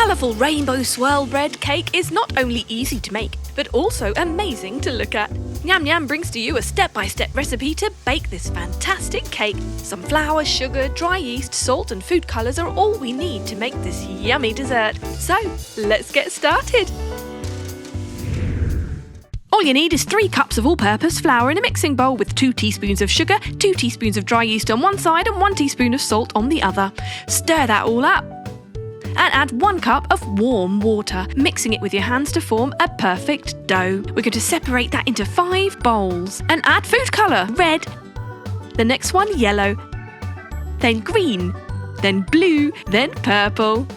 colourful rainbow swirl bread cake is not only easy to make, but also amazing to look at. Nyam Nyam brings to you a step-by-step recipe to bake this fantastic cake. Some flour, sugar, dry yeast, salt and food colours are all we need to make this yummy dessert. So, let's get started. All you need is 3 cups of all-purpose flour in a mixing bowl with 2 teaspoons of sugar, 2 teaspoons of dry yeast on one side and 1 teaspoon of salt on the other. Stir that all up. And add 1 cup of warm water, mixing it with your hands to form a perfect dough. We're going to separate that into 5 bowls and add food colour, red, the next one yellow, then green, then blue, then purple.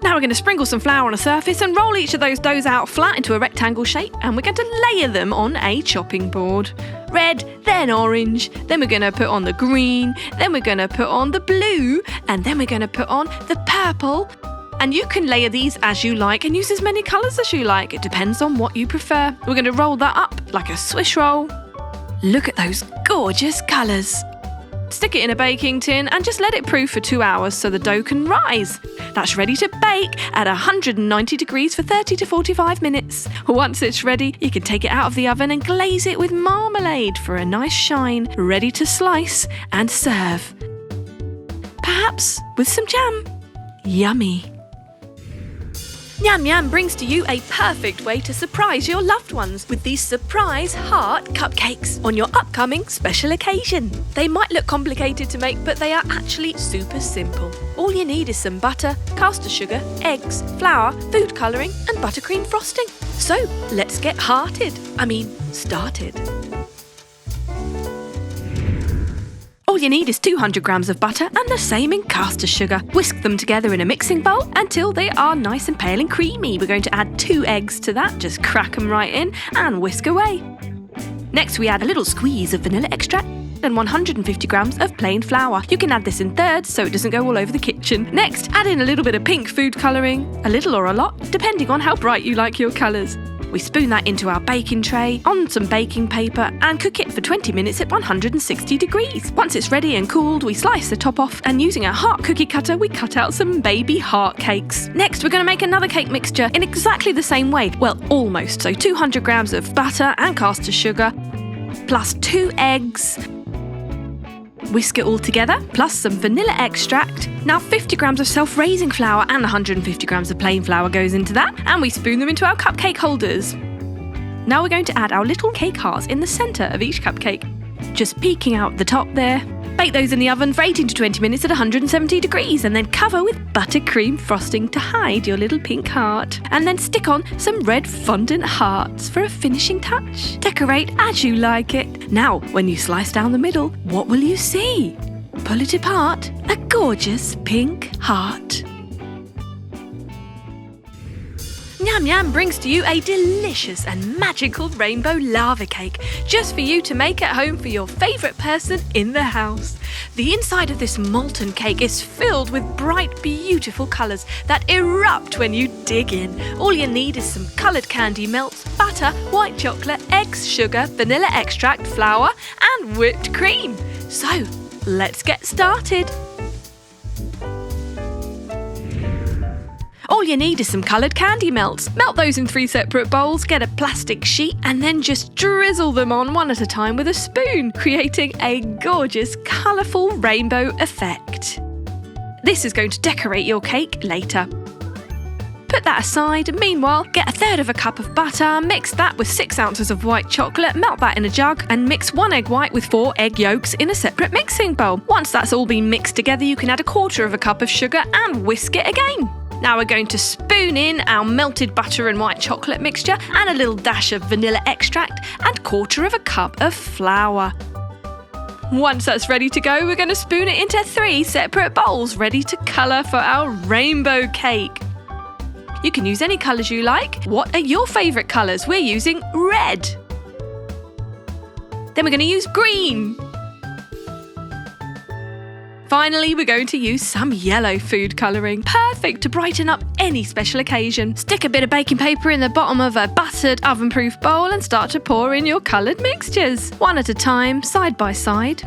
Now we're going to sprinkle some flour on a surface and roll each of those doughs out flat into a rectangle shape, and we're going to layer them on a chopping board. Red, then orange, then we're going to put on the green, then we're going to put on the blue, and then we're going to put on the purple. And you can layer these as you like and use as many colours as you like. It depends on what you prefer. We're going to roll that up like a swish roll. Look at those gorgeous colours. Stick it in a baking tin and just let it proof for 2 hours so the dough can rise. That's ready to bake at 190 degrees for 30 to 45 minutes. Once it's ready, you can take it out of the oven and glaze it with marmalade for a nice shine, ready to slice and serve. Perhaps with some jam. Yummy. Nyam Nyam brings to you a perfect way to surprise your loved ones with these surprise heart cupcakes on your upcoming special occasion. They might look complicated to make, but they are actually super simple. All you need is some butter, caster sugar, eggs, flour, food colouring and buttercream frosting. So let's get started. All you need is 200 grams of butter and the same in caster sugar. Whisk them together in a mixing bowl until they are nice and pale and creamy. We're going to add 2 eggs to that, just crack them right in and whisk away. Next we add a little squeeze of vanilla extract and 150 grams of plain flour. You can add this in thirds so it doesn't go all over the kitchen. Next, add in a little bit of pink food colouring, a little or a lot, depending on how bright you like your colours. We spoon that into our baking tray on some baking paper and cook it for 20 minutes at 160 degrees. Once it's ready and cooled, we slice the top off and using our heart cookie cutter, we cut out some baby heart cakes. Next, we're going to make another cake mixture in exactly the same way. Well, almost. So 200 grams of butter and caster sugar, plus 2 eggs. Whisk it all together, plus some vanilla extract. Now 50 grams of self-raising flour and 150 grams of plain flour goes into that, and we spoon them into our cupcake holders. Now we're going to add our little cake hearts in the centre of each cupcake, just peeking out the top there. Bake those in the oven for 18 to 20 minutes at 170 degrees and then cover with buttercream frosting to hide your little pink heart. And then stick on some red fondant hearts for a finishing touch. Decorate as you like it. Now, when you slice down the middle, what will you see? Pull it apart, a gorgeous pink heart. Nyam Nyam brings to you a delicious and magical rainbow lava cake just for you to make at home for your favourite person in the house. The inside of this molten cake is filled with bright, beautiful colours that erupt when you dig in. All you need is some coloured candy melts, butter, white chocolate, eggs, sugar, vanilla extract, flour and whipped cream. So, let's get started. All you need is some coloured candy melts. Melt those in 3 separate bowls, get a plastic sheet and then just drizzle them on one at a time with a spoon, creating a gorgeous, colourful rainbow effect. This is going to decorate your cake later. Put that aside and meanwhile, get 1/3 of a cup of butter, mix that with 6 ounces of white chocolate, melt that in a jug and mix 1 egg white with 4 egg yolks in a separate mixing bowl. Once that's all been mixed together, you can add 1/4 of a cup of sugar and whisk it again. Now we're going to spoon in our melted butter and white chocolate mixture and a little dash of vanilla extract and 1/4 of a cup of flour. Once that's ready to go, we're going to spoon it into 3 separate bowls ready to colour for our rainbow cake. You can use any colours you like. What are your favourite colours? We're using red. Then we're going to use green. Finally, we're going to use some yellow food colouring, perfect to brighten up any special occasion. Stick a bit of baking paper in the bottom of a buttered oven-proof bowl and start to pour in your coloured mixtures, one at a time, side by side.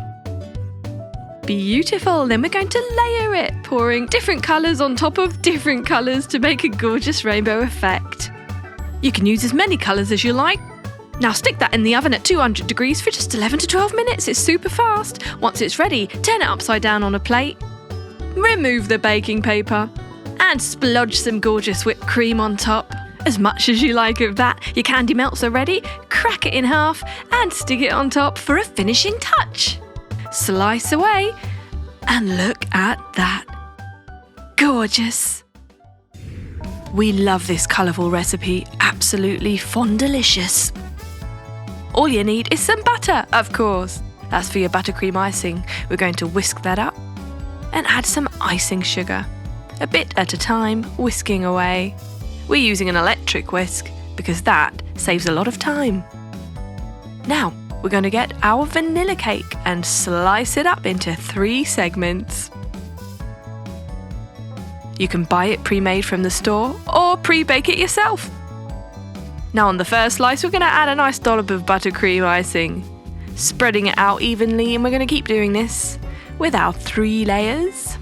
Beautiful, then we're going to layer it, pouring different colours on top of different colours to make a gorgeous rainbow effect. You can use as many colours as you like. Now stick that in the oven at 200 degrees for just 11 to 12 minutes, it's super fast. Once it's ready, turn it upside down on a plate, remove the baking paper, and splodge some gorgeous whipped cream on top. As much as you like of that, your candy melts are ready, crack it in half and stick it on top for a finishing touch. Slice away and look at that. Gorgeous! We love this colourful recipe, absolutely fondalicious. All you need is some butter, of course. That's for your buttercream icing. We're going to whisk that up and add some icing sugar. A bit at a time, whisking away. We're using an electric whisk because that saves a lot of time. Now, we're going to get our vanilla cake and slice it up into 3 segments. You can buy it pre-made from the store or pre-bake it yourself. Now on the first slice, we're going to add a nice dollop of buttercream icing, spreading it out evenly, and we're going to keep doing this with our 3 layers.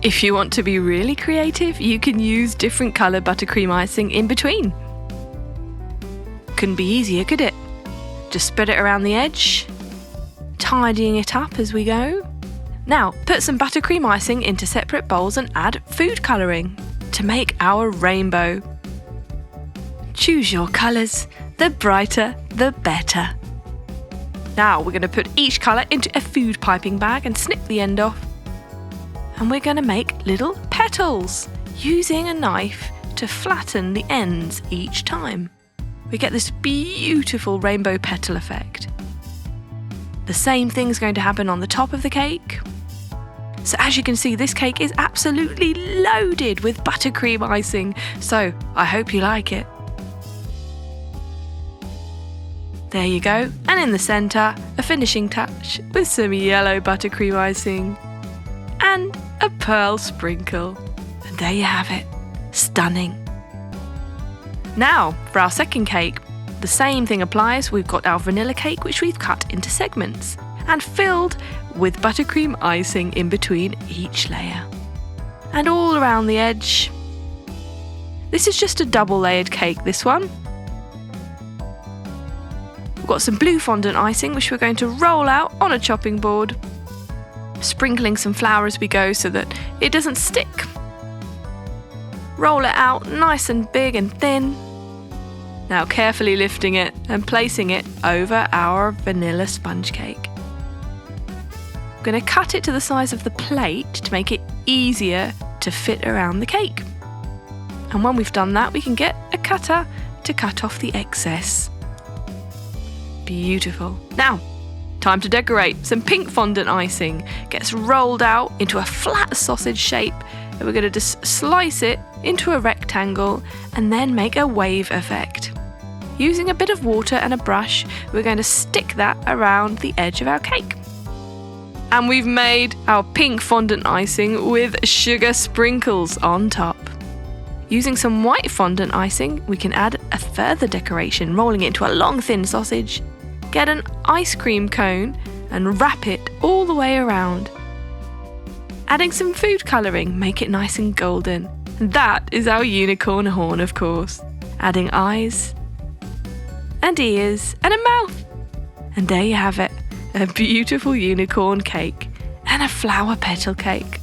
If you want to be really creative, you can use different coloured buttercream icing in between. Couldn't be easier, could it? Just spread it around the edge, tidying it up as we go. Now, put some buttercream icing into separate bowls and add food colouring to make our rainbow. Choose your colours, the brighter the better. Now we're going to put each colour into a food piping bag and snip the end off. And we're going to make little petals using a knife to flatten the ends each time. We get this beautiful rainbow petal effect. The same thing's going to happen on the top of the cake. So as you can see, this cake is absolutely loaded with buttercream icing, so I hope you like it. There you go, and in the centre, a finishing touch with some yellow buttercream icing and a pearl sprinkle. And there you have it, stunning. Now, for our second cake, the same thing applies. We've got our vanilla cake, which we've cut into segments and filled with buttercream icing in between each layer. And all around the edge. This is just a double layered cake, this one. We've got some blue fondant icing, which we're going to roll out on a chopping board, sprinkling some flour as we go so that it doesn't stick. Roll it out nice and big and thin. Now carefully lifting it and placing it over our vanilla sponge cake. I'm going to cut it to the size of the plate to make it easier to fit around the cake. And when we've done that, we can get a cutter to cut off the excess. Beautiful. Now, time to decorate. Some pink fondant icing gets rolled out into a flat sausage shape, and we're going to just slice it into a rectangle and then make a wave effect. Using a bit of water and a brush, we're going to stick that around the edge of our cake. And we've made our pink fondant icing with sugar sprinkles on top. Using some white fondant icing, we can add a further decoration, rolling it into a long thin sausage. Get an ice cream cone and wrap it all the way around. Adding some food colouring, make it nice and golden. And that is our unicorn horn, of course. Adding eyes and ears and a mouth. And there you have it, a beautiful unicorn cake and a flower petal cake.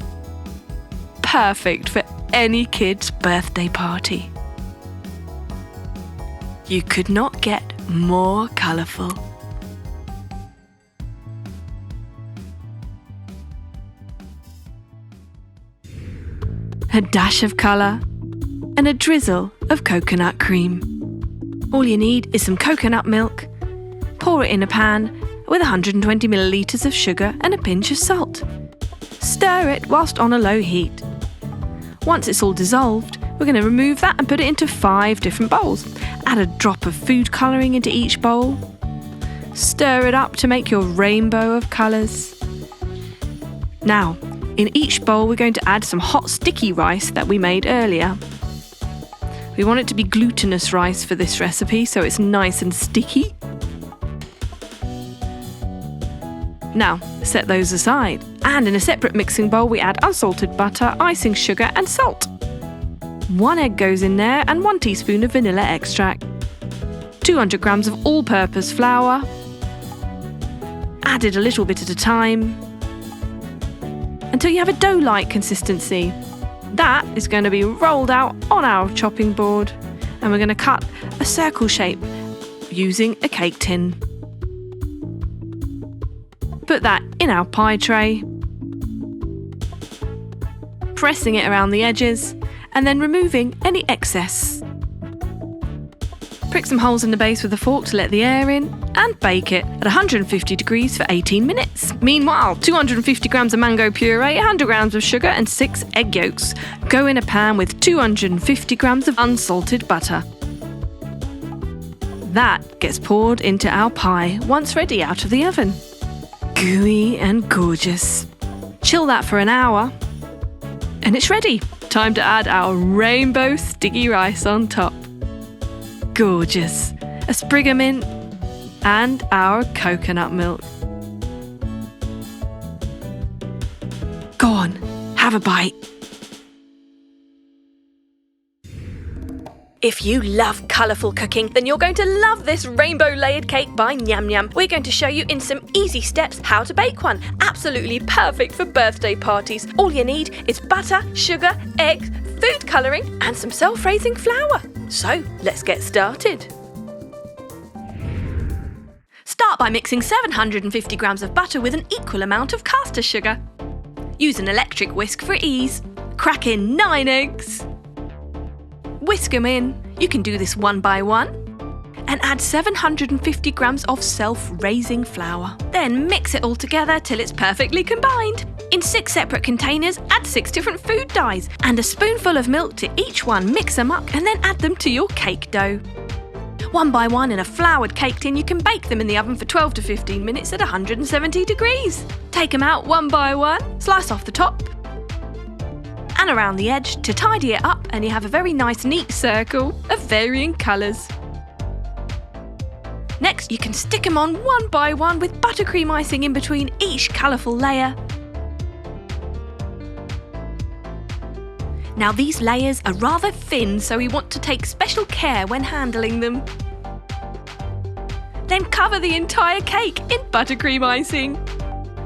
Perfect for any kid's birthday party. You could not get more colourful. A dash of colour and a drizzle of coconut cream. All you need is some coconut milk. Pour it in a pan with 120 millilitres of sugar and a pinch of salt. Stir it whilst on a low heat. Once it's all dissolved, we're going to remove that and put it into 5 different bowls. Add a drop of food colouring into each bowl. Stir it up to make your rainbow of colours. Now, in each bowl we're going to add some hot sticky rice that we made earlier. We want it to be glutinous rice for this recipe, so it's nice and sticky. Now, set those aside. And in a separate mixing bowl, we add unsalted butter, icing sugar and salt. 1 egg goes in there and 1 teaspoon of vanilla extract. 200 grams of all-purpose flour. Added a little bit at a time until you have a dough-like consistency. That is going to be rolled out on our chopping board, and we're going to cut a circle shape using a cake tin. Put that in our pie tray, pressing it around the edges and then removing any excess. Prick some holes in the base with a fork to let the air in and bake it at 150 degrees for 18 minutes. Meanwhile, 250 grams of mango puree, 100 grams of sugar and 6 egg yolks go in a pan with 250 grams of unsalted butter. That gets poured into our pie once ready out of the oven. Gooey and gorgeous. Chill that for an hour and it's ready. Time to add our rainbow sticky rice on top. Gorgeous. A sprig of mint and our coconut milk. Go on, have a bite. If you love colourful cooking, then you're going to love this rainbow layered cake by Nyam Nyam. We're going to show you in some easy steps how to bake one. Absolutely perfect for birthday parties. All you need is butter, sugar, eggs, food colouring and some self-raising flour. So let's get started. Start by mixing 750 grams of butter with an equal amount of caster sugar. Use an electric whisk for ease. Crack in 9 eggs. Whisk them in. You can do this one by one. And add 750 grams of self-raising flour. Then mix it all together till it's perfectly combined. In 6 separate containers, add 6 different food dyes and a spoonful of milk to each one. Mix them up and then add them to your cake dough. One by one in a floured cake tin, you can bake them in the oven for 12 to 15 minutes at 170 degrees. Take them out one by one, slice off the top and around the edge to tidy it up, and you have a very nice neat circle of varying colours. Next, you can stick them on one by one with buttercream icing in between each colourful layer. Now these layers are rather thin, so we want to take special care when handling them. Then cover the entire cake in buttercream icing.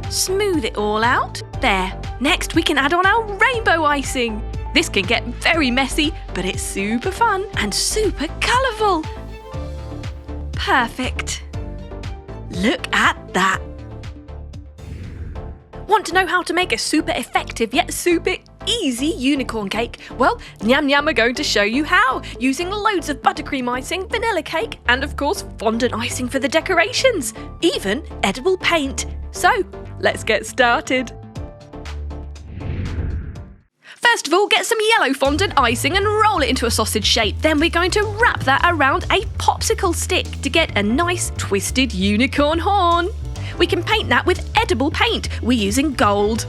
Smooth it all out. There. Next we can add on our rainbow icing. This can get very messy, but it's super fun and super colourful. Perfect. Look at that. Want to know how to make a super effective yet super easy unicorn cake? Well, Nyam Nyam are going to show you how, using loads of buttercream icing, vanilla cake, and of course fondant icing for the decorations, even edible paint. So, let's get started. First of all, get some yellow fondant icing and roll it into a sausage shape. Then we're going to wrap that around a popsicle stick to get a nice twisted unicorn horn. We can paint that with edible paint. We're using gold.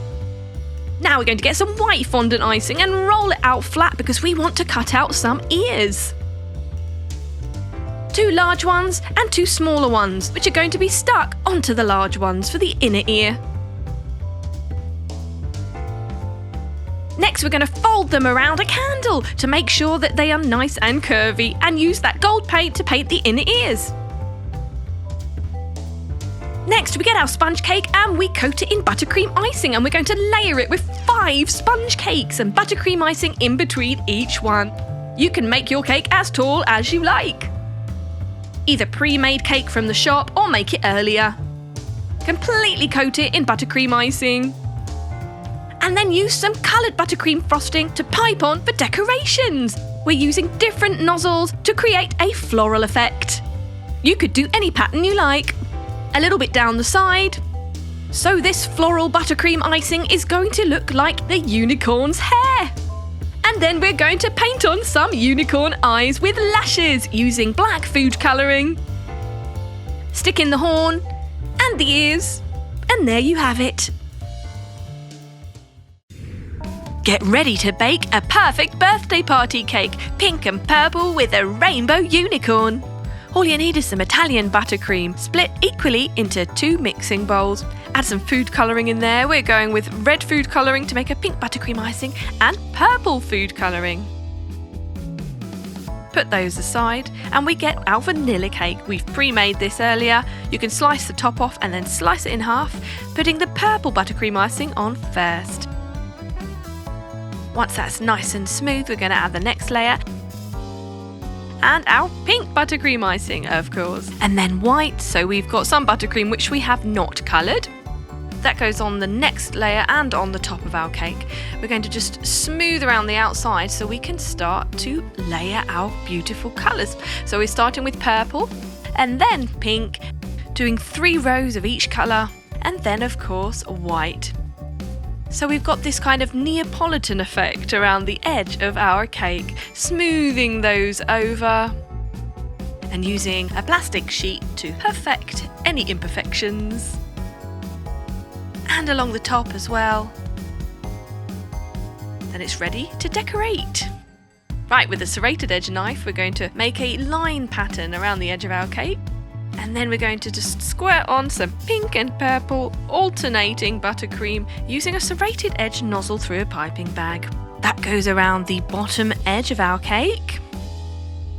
Now we're going to get some white fondant icing and roll it out flat because we want to cut out some ears. 2 large ones and 2 smaller ones, which are going to be stuck onto the large ones for the inner ear. Next, we're going to fold them around a candle to make sure that they are nice and curvy, and use that gold paint to paint the inner ears. Next, we get our sponge cake and we coat it in buttercream icing, and we're going to layer it with 5 sponge cakes and buttercream icing in between each one. You can make your cake as tall as you like. Either pre-made cake from the shop or make it earlier. Completely coat it in buttercream icing. And then use some coloured buttercream frosting to pipe on for decorations. We're using different nozzles to create a floral effect. You could do any pattern you like. A little bit down the side. So this floral buttercream icing is going to look like the unicorn's hair. And then we're going to paint on some unicorn eyes with lashes using black food colouring. Stick in the horn and the ears, and there you have it. Get ready to bake a perfect birthday party cake, pink and purple with a rainbow unicorn. All you need is some Italian buttercream, split equally into 2 mixing bowls. Add some food colouring in there. We're going with red food colouring to make a pink buttercream icing and purple food colouring. Put those aside and we get our vanilla cake. We've pre-made this earlier. You can slice the top off and then slice it in half, putting the purple buttercream icing on first. Once that's nice and smooth, we're going to add the next layer and our pink buttercream icing, of course. And then white, so we've got some buttercream which we have not coloured. That goes on the next layer and on the top of our cake. We're going to just smooth around the outside so we can start to layer our beautiful colours. So we're starting with purple and then pink, doing 3 rows of each colour, and then of course white. So we've got this kind of Neapolitan effect around the edge of our cake, smoothing those over and using a plastic sheet to perfect any imperfections. And along the top as well. Then it's ready to decorate. Right, with a serrated edge knife, we're going to make a line pattern around the edge of our cake. And then we're going to just squirt on some pink and purple alternating buttercream using a serrated edge nozzle through a piping bag. That goes around the bottom edge of our cake.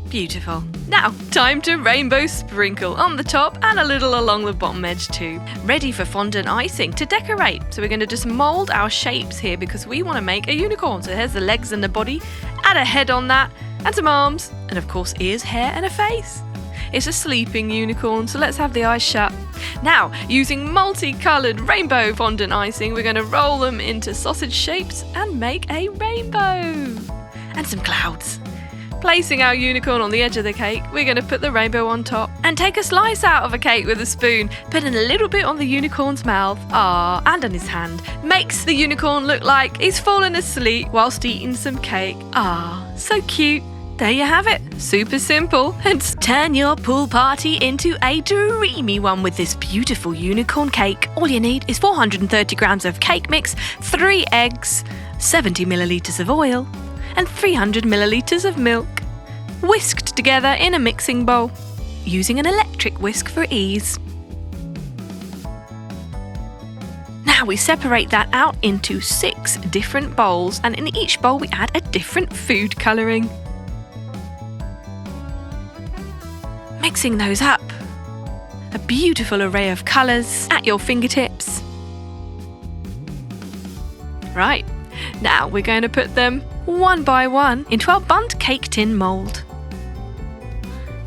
Beautiful. Now, time to rainbow sprinkle on the top and a little along the bottom edge too. Ready for fondant icing to decorate. So we're going to just mould our shapes here because we want to make a unicorn. So here's the legs and the body, add a head on that, and some arms, and of course ears, hair and a face. It's a sleeping unicorn, so let's have the eyes shut. Now, using multicoloured rainbow fondant icing, we're going to roll them into sausage shapes and make a rainbow. And some clouds. Placing our unicorn on the edge of the cake, we're going to put the rainbow on top and take a slice out of a cake with a spoon, putting a little bit on the unicorn's mouth, and on his hand. Makes the unicorn look like he's fallen asleep whilst eating some cake. So cute. There you have it. Super simple. And turn your pool party into a dreamy one with this beautiful unicorn cake. All you need is 430 grams of cake mix, 3 eggs, 70 millilitres of oil, and 300 millilitres of milk, whisked together in a mixing bowl, using an electric whisk for ease. Now we separate that out into 6 different bowls, and in each bowl we add a different food colouring. Mixing those up, a beautiful array of colours at your fingertips. Right, now we're going to put them one by one into our bundt cake tin mould.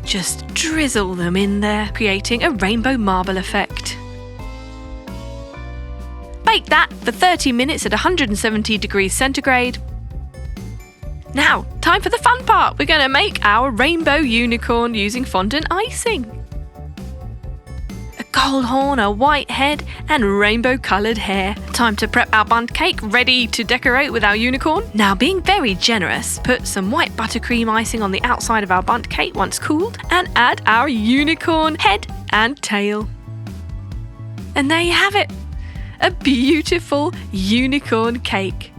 Just drizzle them in there, creating a rainbow marble effect. Bake that for 30 minutes at 170 degrees centigrade. Now, time for the fun part. We're going to make our rainbow unicorn using fondant icing. A gold horn, a white head, and rainbow coloured hair. Time to prep our bundt cake, ready to decorate with our unicorn. Now, being very generous, put some white buttercream icing on the outside of our bundt cake once cooled, and add our unicorn head and tail. And there you have it, a beautiful unicorn cake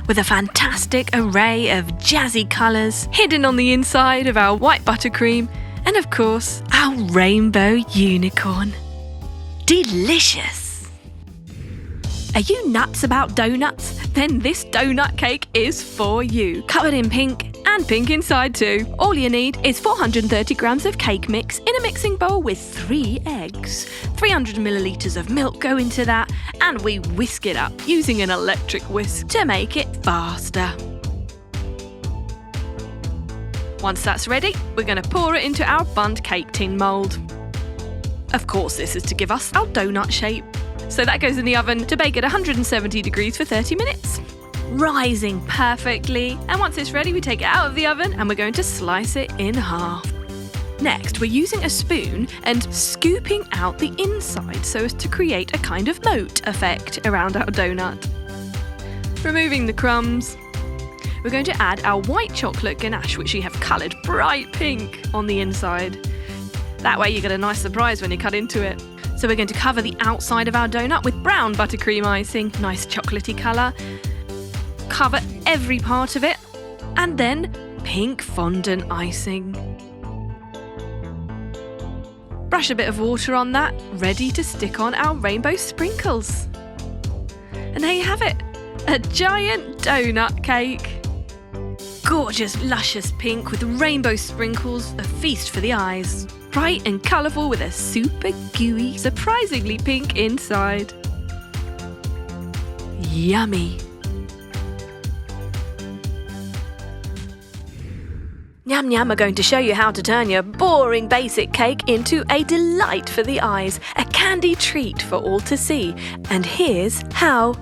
with a fantastic array of jazzy colours hidden on the inside of our white buttercream, and of course, our rainbow unicorn. Delicious! Are you nuts about donuts? Then this donut cake is for you. Covered in pink and pink inside too. All you need is 430 grams of cake mix in a mixing bowl with 3 eggs. 300 millilitres of milk go into that, and we whisk it up using an electric whisk to make it faster. Once that's ready, we're going to pour it into our bundt cake tin mould. Of course, this is to give us our donut shape. So that goes in the oven to bake at 170 degrees for 30 minutes. Rising perfectly. And once it's ready, we take it out of the oven and we're going to slice it in half. Next, we're using a spoon and scooping out the inside so as to create a kind of moat effect around our donut. Removing the crumbs, we're going to add our white chocolate ganache, which we have coloured bright pink on the inside. That way you get a nice surprise when you cut into it. So we're going to cover the outside of our donut with brown buttercream icing, nice chocolatey colour. Cover every part of it, and then pink fondant icing. Brush a bit of water on that, ready to stick on our rainbow sprinkles. And there you have it, a giant donut cake. Gorgeous, luscious pink with rainbow sprinkles, a feast for the eyes. Bright and colourful with a super gooey, surprisingly pink inside. Yummy. Nyam Nyam are going to show you how to turn your boring basic cake into a delight for the eyes, a candy treat for all to see. And here's how.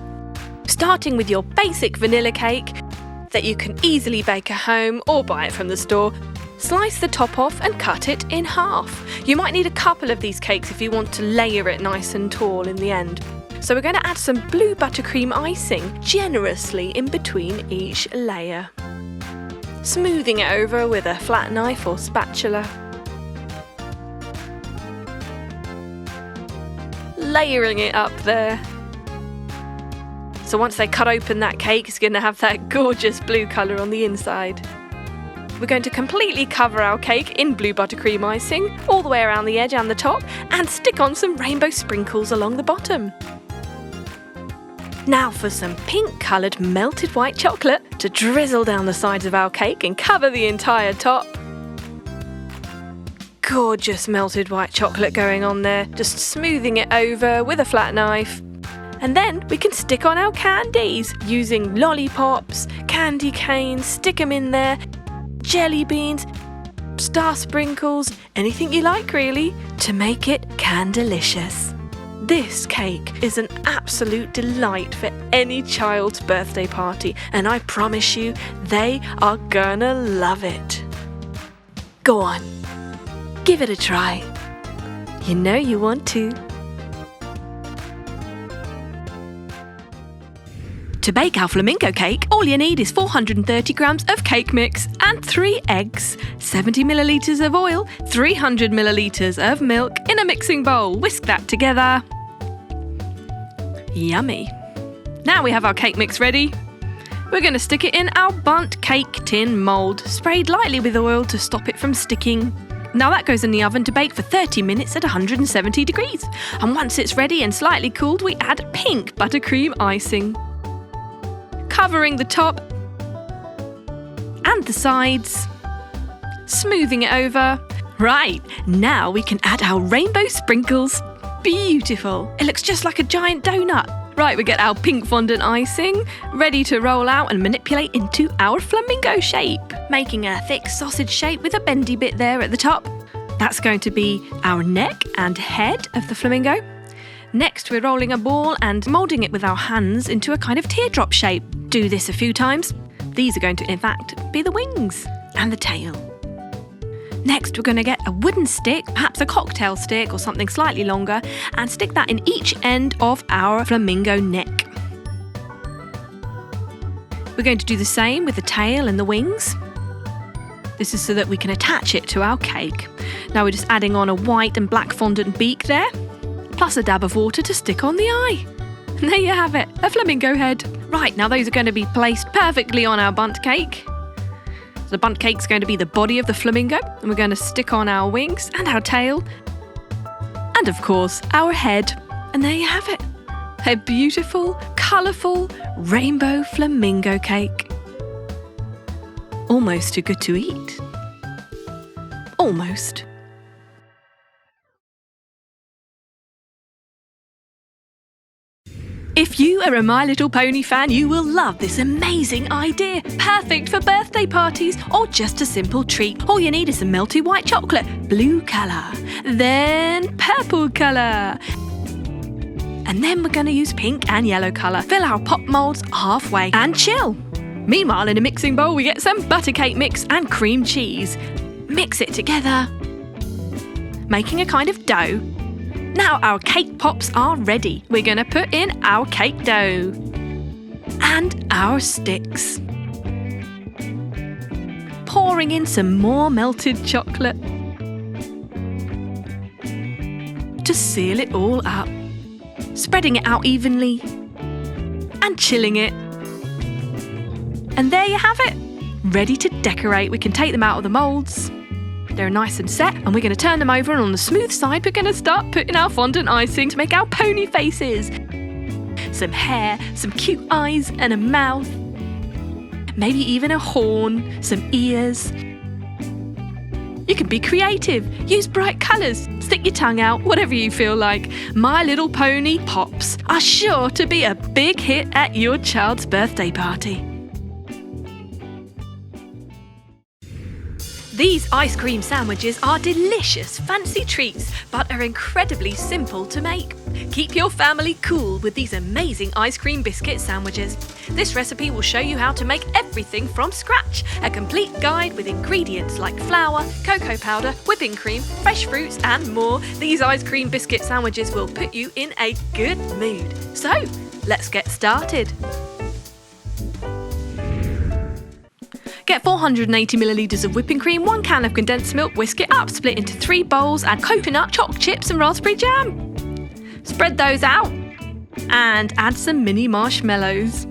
Starting with your basic vanilla cake that you can easily bake at home or buy it from the store. Slice the top off and cut it in half. You might need a couple of these cakes if you want to layer it nice and tall in the end. So we're going to add some blue buttercream icing generously in between each layer. Smoothing it over with a flat knife or spatula. Layering it up there. So once they cut open that cake, it's going to have that gorgeous blue colour on the inside. We're going to completely cover our cake in blue buttercream icing, all the way around the edge and the top, and stick on some rainbow sprinkles along the bottom. Now for some pink coloured melted white chocolate to drizzle down the sides of our cake and cover the entire top. Gorgeous melted white chocolate going on there, just smoothing it over with a flat knife. And then we can stick on our candies using lollipops, candy canes, stick them in there, jelly beans, star sprinkles, anything you like really, to make it candelicious. This cake is an absolute delight for any child's birthday party, and I promise you, they are gonna love it. Go on, give it a try. You know you want to. To bake our flamingo cake, all you need is 430 grams of cake mix and 3 eggs, 70 millilitres of oil, 300 millilitres of milk in a mixing bowl. Whisk that together. Yummy. Now we have our cake mix ready. We're going to stick it in our bundt cake tin mould, sprayed lightly with oil to stop it from sticking. Now that goes in the oven to bake for 30 minutes at 170 degrees. And once it's ready and slightly cooled, we add pink buttercream icing. Covering the top and the sides, smoothing it over. Right, now we can add our rainbow sprinkles. Beautiful, it looks just like a giant donut. Right, we get our pink fondant icing, ready to roll out and manipulate into our flamingo shape. Making a thick sausage shape with a bendy bit there at the top. That's going to be our neck and head of the flamingo. Next, we're rolling a ball and moulding it with our hands into a kind of teardrop shape. Do this a few times. These are going to, in fact, be the wings and the tail. Next, we're going to get a wooden stick, perhaps a cocktail stick or something slightly longer, and stick that in each end of our flamingo neck. We're going to do the same with the tail and the wings. This is so that we can attach it to our cake. Now we're just adding on a white and black fondant beak there, plus a dab of water to stick on the eye. And there you have it, a flamingo head. Right, now those are going to be placed perfectly on our bundt cake. So the bundt cake's going to be the body of the flamingo, and we're going to stick on our wings and our tail, and of course our head. And there you have it, a beautiful, colourful rainbow flamingo cake. Almost too good to eat. Almost. If you are a My Little Pony fan, you will love this amazing idea. Perfect for birthday parties or just a simple treat. All you need is some melted white chocolate, blue colour, then purple colour. And then we're going to use pink and yellow colour. Fill our pop moulds halfway and chill. Meanwhile, in a mixing bowl, we get some butter cake mix and cream cheese. Mix it together, making a kind of dough. Now our cake pops are ready. We're going to put in our cake dough and our sticks. Pouring in some more melted chocolate to seal it all up. Spreading it out evenly and chilling it. And there you have it, ready to decorate. We can take them out of the moulds. They're They're nice and set, and we're going to turn them over, and on the smooth side we're going to start putting our fondant icing to make our pony faces. Some hair, some cute eyes and a mouth. Maybe even a horn, some ears. You can be creative, use bright colours, stick your tongue out, whatever you feel like. My Little Pony Pops are sure to be a big hit at your child's birthday party. These ice cream sandwiches are delicious, fancy treats, but are incredibly simple to make. Keep your family cool with these amazing ice cream biscuit sandwiches. This recipe will show you how to make everything from scratch. A complete guide with ingredients like flour, cocoa powder, whipping cream, fresh fruits and more. These ice cream biscuit sandwiches will put you in a good mood. So, let's get started. Get 480 millilitres of whipping cream, 1 can of condensed milk, whisk it up, split into 3 bowls, add coconut, choc chips and raspberry jam. Spread those out and add some mini marshmallows.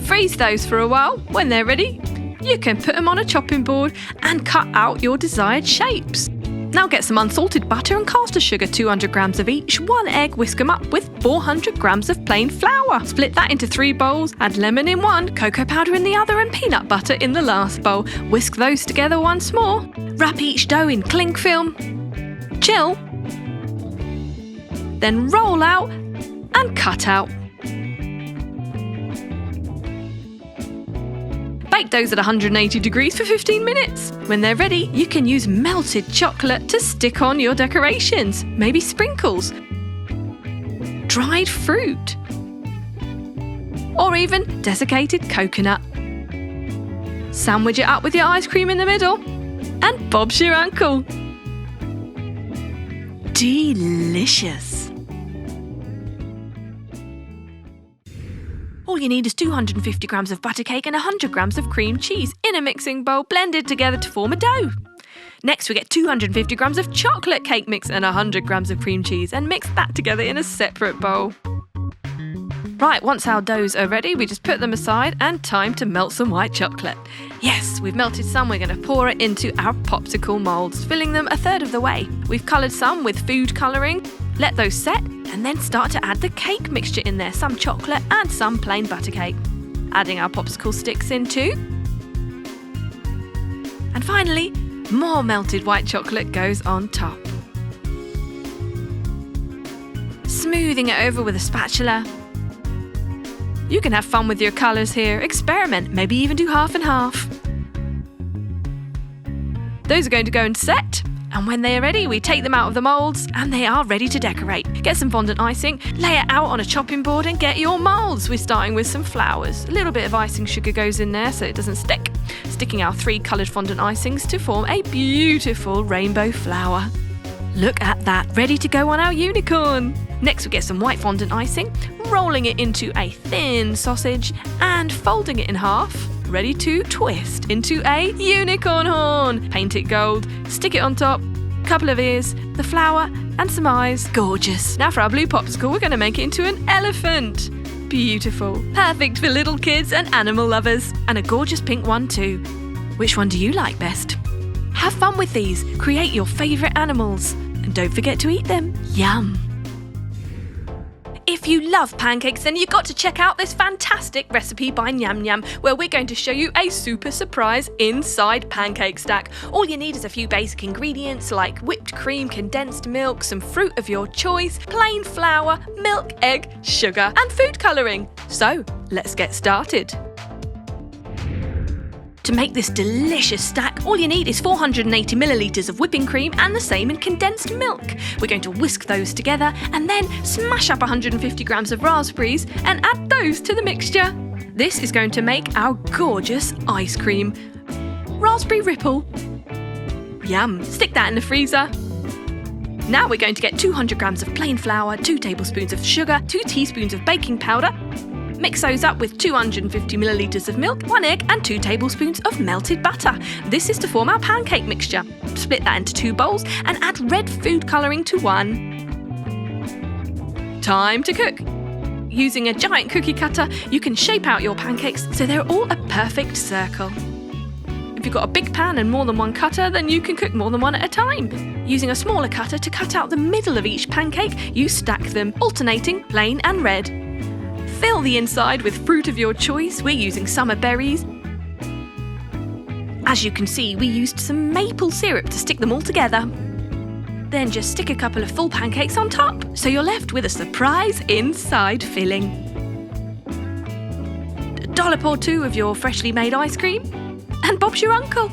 Freeze those for a while. When they're ready, you can put them on a chopping board and cut out your desired shapes. Now get some unsalted butter and caster sugar, 200 grams of each, 1 egg, whisk them up with 400 grams of plain flour. Split that into 3 bowls, add lemon in one, cocoa powder in the other and peanut butter in the last bowl. Whisk those together once more. Wrap each dough in cling film. Chill. Then roll out and cut out. Bake those at 180 degrees for 15 minutes. When they're ready, you can use melted chocolate to stick on your decorations, maybe sprinkles, dried fruit, or even desiccated coconut. Sandwich it up with your ice cream in the middle, and Bob's your uncle. Delicious! All you need is 250 grams of butter cake and 100 grams of cream cheese in a mixing bowl, blended together to form a dough. Next we get 250 grams of chocolate cake mix and 100 grams of cream cheese and mix that together in a separate bowl. Right, once our doughs are ready, we just put them aside and time to melt some white chocolate. Yes, we've melted some, we're going to pour it into our popsicle moulds, filling them 1/3 of the way. We've coloured some with food colouring. Let those set and then start to add the cake mixture in there, some chocolate and some plain butter cake. Adding our popsicle sticks in too. And finally, more melted white chocolate goes on top. Smoothing it over with a spatula. You can have fun with your colours here, experiment, maybe even do half and half. Those are going to go and set. And when they are ready, we take them out of the moulds and they are ready to decorate. Get some fondant icing, lay it out on a chopping board and get your moulds. We're starting with some flowers. A little bit of icing sugar goes in there so it doesn't stick. Sticking our 3 coloured fondant icings to form a beautiful rainbow flower. Look at that, ready to go on our unicorn. Next we get some white fondant icing, rolling it into a thin sausage and folding it in half. Ready to twist into a unicorn horn. Paint it gold, stick it on top, couple of ears, the flower and some eyes. Gorgeous. Now for our blue popsicle, we're going to make it into an elephant. Beautiful. Perfect for little kids and animal lovers. And a gorgeous pink one too. Which one do you like best? Have fun with these. Create your favourite animals. And don't forget to eat them. Yum. If you love pancakes, then you've got to check out this fantastic recipe by Nyam Nyam, where we're going to show you a super surprise inside pancake stack. All you need is a few basic ingredients like whipped cream, condensed milk, some fruit of your choice, plain flour, milk, egg, sugar, and food colouring. So, let's get started. To make this delicious stack, all you need is 480 millilitres of whipping cream and the same in condensed milk. We're going to whisk those together and then smash up 150 grams of raspberries and add those to the mixture. This is going to make our gorgeous ice cream. Raspberry ripple. Yum! Stick that in the freezer. Now we're going to get 200 grams of plain flour, 2 tablespoons of sugar, 2 teaspoons of baking powder. Mix those up with 250 millilitres of milk, 1 egg and 2 tablespoons of melted butter. This is to form our pancake mixture. Split that into 2 bowls and add red food colouring to 1. Time to cook. Using a giant cookie cutter, you can shape out your pancakes so they're all a perfect circle. If you've got a big pan and more than one cutter, then you can cook more than one at a time. Using a smaller cutter to cut out the middle of each pancake, you stack them, alternating plain and red. Fill the inside with fruit of your choice. We're using summer berries. As you can see, we used some maple syrup to stick them all together. Then just stick a couple of full pancakes on top, so you're left with a surprise inside filling. A dollop or two of your freshly made ice cream, and Bob's your uncle.